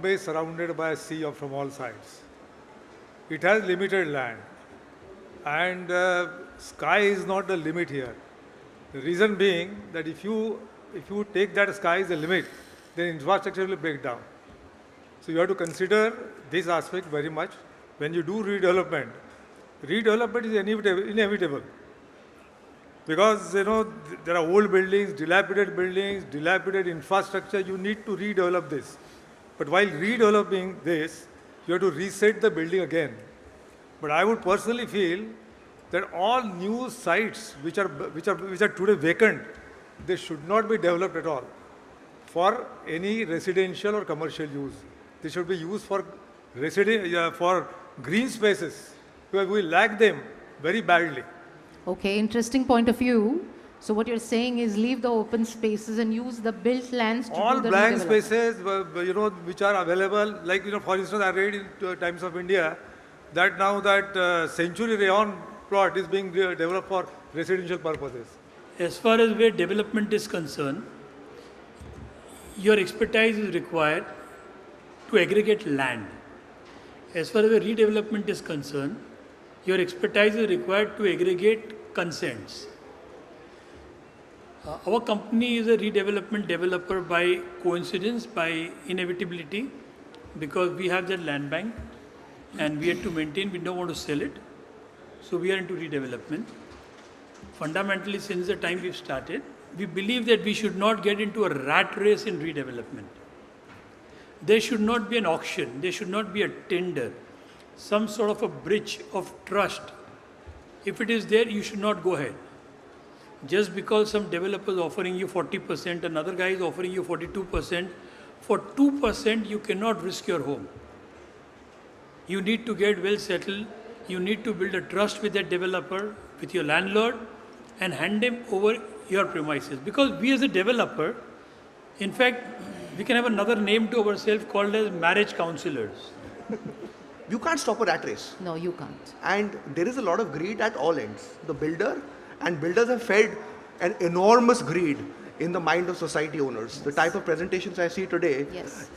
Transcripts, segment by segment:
Bombay is surrounded by a sea from all sides. It has limited land. And sky is not the limit here. The reason being that if you take that sky as the limit, then infrastructure will break down. So you have to consider this aspect very much. When you do redevelopment, redevelopment is inevitable. Because, there are old buildings, dilapidated infrastructure, you need to redevelop this. But while redeveloping this, you have to reset the building again. But I would personally feel that all new sites which are today vacant, they should not be developed at all for any residential or commercial use. They should be used for for green spaces, because we lack them very badly. Okay, interesting point of view. So what you're saying is leave the open spaces and use the built lands to All do the blank redevelopment. spaces, which are available, like, for instance, I read in Times of India that now that Century Rayon plot is being developed for residential purposes. As far as where development is concerned, your expertise is required to aggregate land. As far as where redevelopment is concerned, your expertise is required to aggregate consents. Our company is a redevelopment developer by coincidence, by inevitability, because we have that land bank and we have to maintain, we don't want to sell it. So we are into redevelopment. Fundamentally, since the time we've started, we believe that we should not get into a rat race in redevelopment. There should not be an auction, there should not be a tender, some sort of a bridge of trust. If it is there, you should not go ahead. Just because some developer is offering you 40%, another guy is offering you 42%, for 2% you cannot risk your home. You need to get well settled, you need to build a trust with that developer, with your landlord, and hand him over your premises. Because we as a developer, in fact, we can have another name to ourselves called as marriage counselors. You can't stop a rat race. No, you can't. And there is a lot of greed at all ends. The builder and builders have fed an enormous greed in the mind of society owners. The type of presentations I see today, Yes.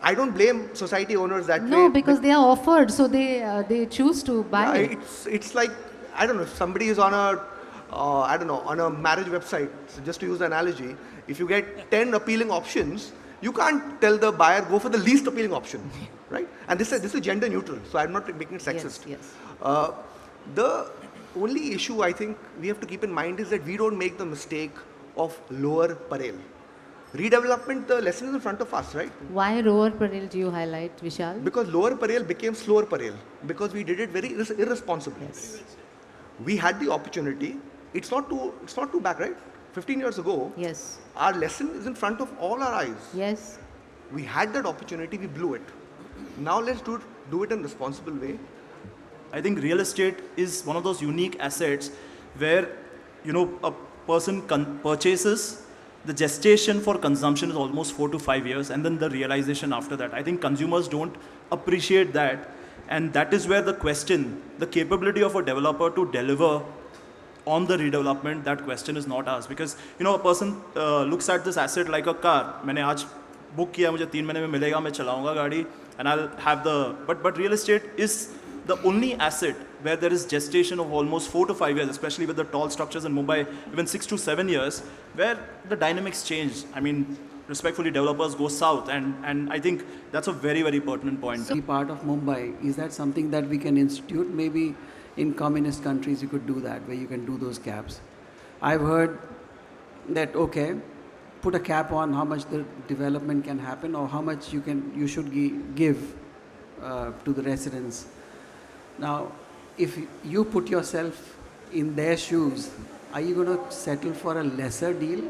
I don't blame society owners that way. No, because they are offered, so they choose to buy it. It's like, I don't know, if somebody is on a, on a marriage website, so just to use the analogy, if you get 10 appealing options, you can't tell the buyer, go for the least appealing option, right? And this is gender neutral, so I'm not making it sexist. Yes. The only issue I think we have to keep in mind is that we don't make the mistake of lower Parel. Redevelopment, the lesson is in front of us, right? Why lower Parel do you highlight, Vishal? Because lower Parel became slower Parel, because we did it very irresponsibly. Yes. We had the opportunity. It's not too back, right? 15 years ago, Yes. our lesson is in front of all our eyes. Yes. We had that opportunity, we blew it. Now let's do it in a responsible way. I think real estate is one of those unique assets where, a person purchases, the gestation for consumption is almost 4 to 5 years, and then the realization after that. I think consumers don't appreciate that, and that is where the question, the capability of a developer to deliver on the redevelopment, that question is not asked. Because, a person looks at this asset like a car. मैंने आज book किया, मुझे 3 महीने में मिलेगा, मैं चलाऊंगा गाड़ी, and I'll have the, but real estate is the only asset where there is gestation of almost 4 to 5 years, especially with the tall structures in Mumbai, even 6 to 7 years, where the dynamics change. I mean, respectfully, developers go south, and I think that's a very, very pertinent point. The part of Mumbai, is that something that we can institute? Maybe in communist countries you could do that, where you can do those caps. I've heard that, okay, put a cap on how much the development can happen or how much you should give to the residents. Now, if you put yourself in their shoes, are you going to settle for a lesser deal?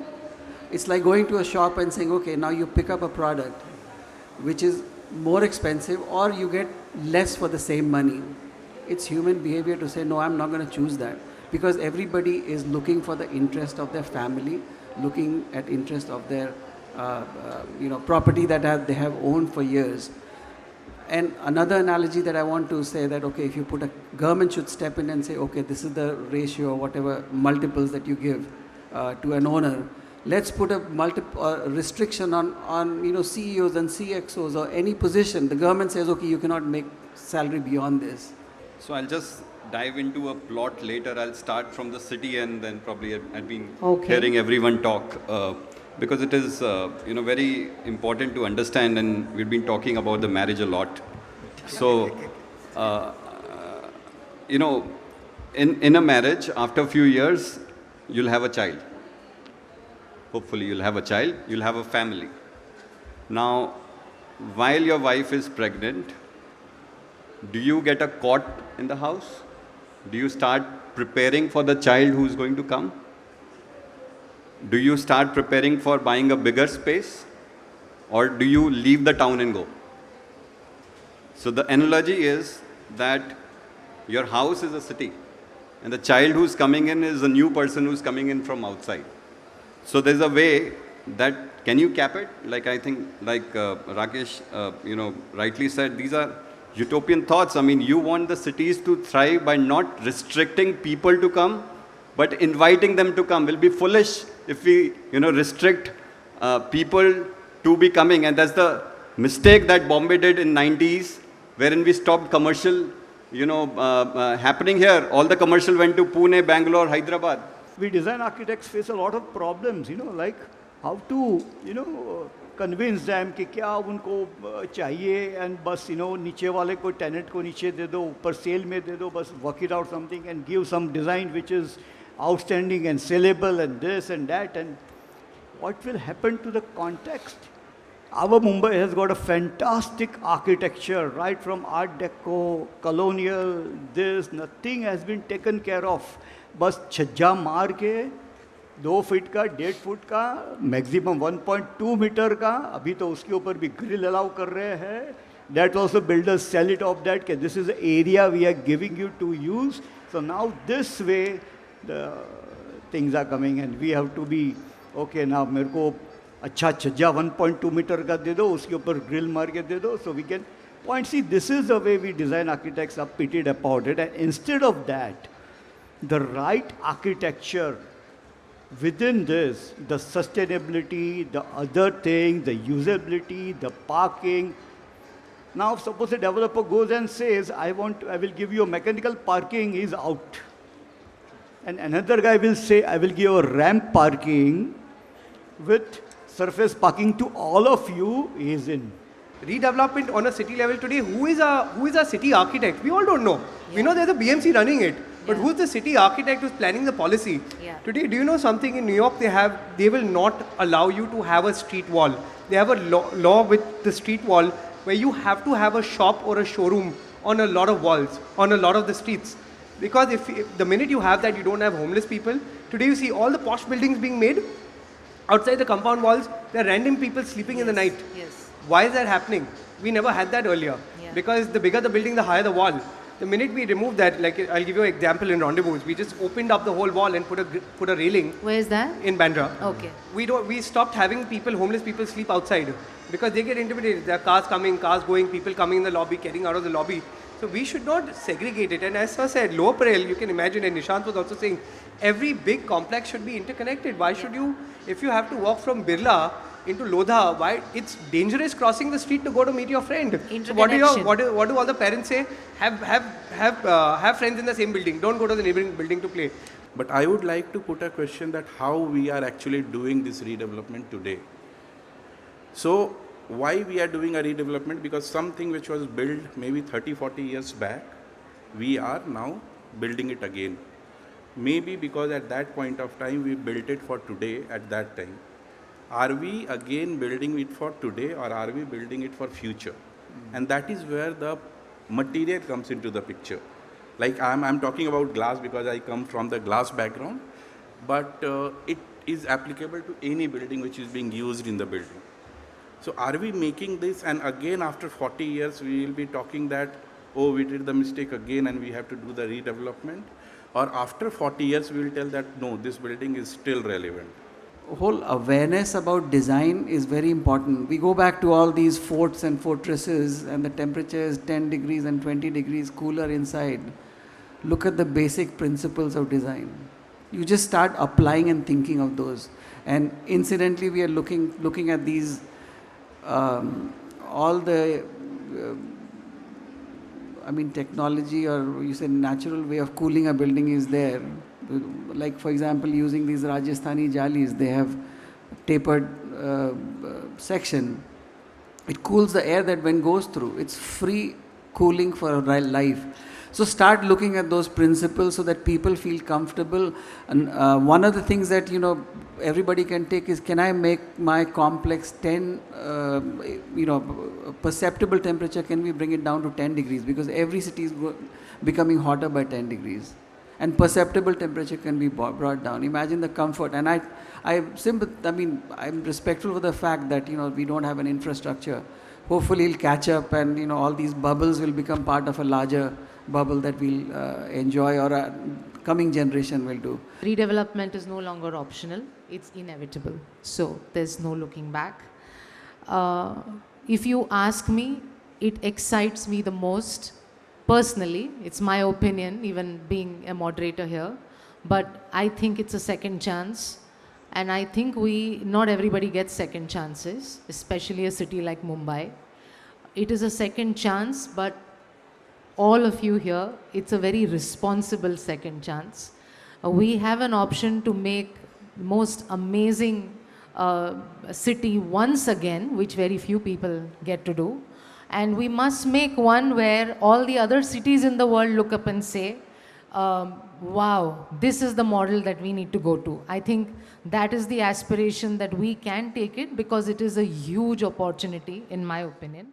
It's like going to a shop and saying, okay, now you pick up a product which is more expensive, or you get less for the same money. It's human behavior to say, no, I'm not going to choose that, because everybody is looking for the interest of their family, looking at interest of their property that they have owned for years. And another analogy that I want to say that, okay, if you put government should step in and say, okay, this is the ratio or whatever multiples that you give to an owner, let's put a restriction on CEOs and CXOs or any position. The government says, okay, you cannot make salary beyond this. So I'll just dive into a plot later. I'll start from the city and then probably I've been hearing everyone talk because it is very important to understand, and we've been talking about the marriage a lot. So in a marriage, after a few years, you'll have a child. Hopefully you'll have a child, you'll have a family. Now, while your wife is pregnant, do you get a cot in the house? Do you start preparing for the child who's going to come? Do you start preparing for buying a bigger space? Or do you leave the town and go? So the analogy is that your house is a city, and the child who's coming in is a new person who's coming in from outside. So there's a way that, can you cap it? Like I think, Rakesh, rightly said, these are utopian thoughts. I mean, you want the cities to thrive by not restricting people to come, but inviting them to come. We'll be foolish if we, restrict people to be coming. And that's the mistake that Bombay did in 90s, wherein we stopped commercial, happening here. All the commercial went to Pune, Bangalore, Hyderabad. We design architects face a lot of problems, like how to, convince them कि क्या उनको चाहिए, and बस, नीचे वाले को tenant को नीचे दे दो, ऊपर sale में दे दो, बस work it out something and give some design which is outstanding and sellable and this and that, and what will happen to the context? Our Mumbai has got a fantastic architecture, right from Art Deco, colonial, nothing has been taken care of. बस छज्जा मार के 2 feet का 1.5 foot का maximum 1.2 metre का, अभी तो उसके ऊपर भी ग्रिल अलाउ कर रहे हैं. That also builders sell it off that कि this is the area we are giving you to use. So now this way the things are coming and we have to be okay. Now मेरे को अच्छा छज्जा 1.2 metre का दे दो, उसके ऊपर grill मार के दे दो, so we can point. See, this is the way we design architects are pitied about it, and instead of that, the right architecture within this, the sustainability, the other thing, the usability, the parking. Now, suppose a developer goes and says, I will give you a mechanical parking, is out. And another guy will say, I will give you a ramp parking with surface parking to all of you, is in. Redevelopment on a city level today, who is a city architect? We all don't know. We know there's a BMC running it. But who's the city architect who's planning the policy? Today, do you know something? In New York, they will not allow you to have a street wall. They have a law with the street wall where you have to have a shop or a showroom on a lot of walls, on a lot of the streets. Because if the minute you have that, you don't have homeless people. Today, you see all the posh buildings being made. Outside the compound walls, there are random people sleeping in the night. Why is that happening? We never had that earlier. Because the bigger the building, the higher the wall. The minute we remove that, like I'll give you an example in Rendezvous, we just opened up the whole wall and put a railing. Where is that? In Bandra. Okay. We stopped having homeless people sleep outside because they get intimidated. There are cars coming, cars going, people coming in the lobby, getting out of the lobby. So we should not segregate it. And as Sir said, lower parallel, you can imagine, and Nishant was also saying, every big complex should be interconnected. Why should you, if you have to walk from Birla into Lodha, why it's dangerous crossing the street to go to meet your friend. So what do all the parents say? Have friends in the same building. Don't go to the neighboring building to play. But I would like to put a question that how we are actually doing this redevelopment today. So why we are doing a redevelopment? Because something which was built maybe 30-40 years back, we are now building it again. Maybe because at that point of time we built it for today at that time. Are we again building it for today or are we building it for future? And that is where the material comes into the picture. Like I'm talking about glass because I come from the glass background, but it is applicable to any building which is being used in the building. So are we making this, and again after 40 years we will be talking that, oh, we did the mistake again and we have to do the redevelopment? Or after 40 years we will tell that, no, this building is still relevant. Whole awareness about design is very important. We go back to all these forts and fortresses and the temperature is 10 degrees and 20 degrees cooler inside. Look at the basic principles of design. You just start applying and thinking of those. And incidentally, we are looking at these, all the, technology, or you say natural way of cooling a building is there. Like, for example, using these Rajasthani jalis, they have tapered section. It cools the air that when goes through. It's free cooling for life. So start looking at those principles so that people feel comfortable. And one of the things that, everybody can take is, can I make my complex 10, perceptible temperature, can we bring it down to 10 degrees? Because every city is becoming hotter by 10 degrees. And perceptible temperature can be brought down. Imagine the comfort. And I'm respectful for the fact that, we don't have an infrastructure. Hopefully it'll catch up, and, all these bubbles will become part of a larger bubble that we'll enjoy, or a coming generation will do. Redevelopment is no longer optional, it's inevitable. So there's no looking back. If you ask me, it excites me the most personally. It's my opinion, even being a moderator here. But I think it's a second chance. And I think not everybody gets second chances, especially a city like Mumbai. It is a second chance, but all of you here, it's a very responsible second chance. We have an option to make the most amazing city once again, which very few people get to do. And we must make one where all the other cities in the world look up and say, wow, this is the model that we need to go to. I think that is the aspiration that we can take it, because it is a huge opportunity, in my opinion.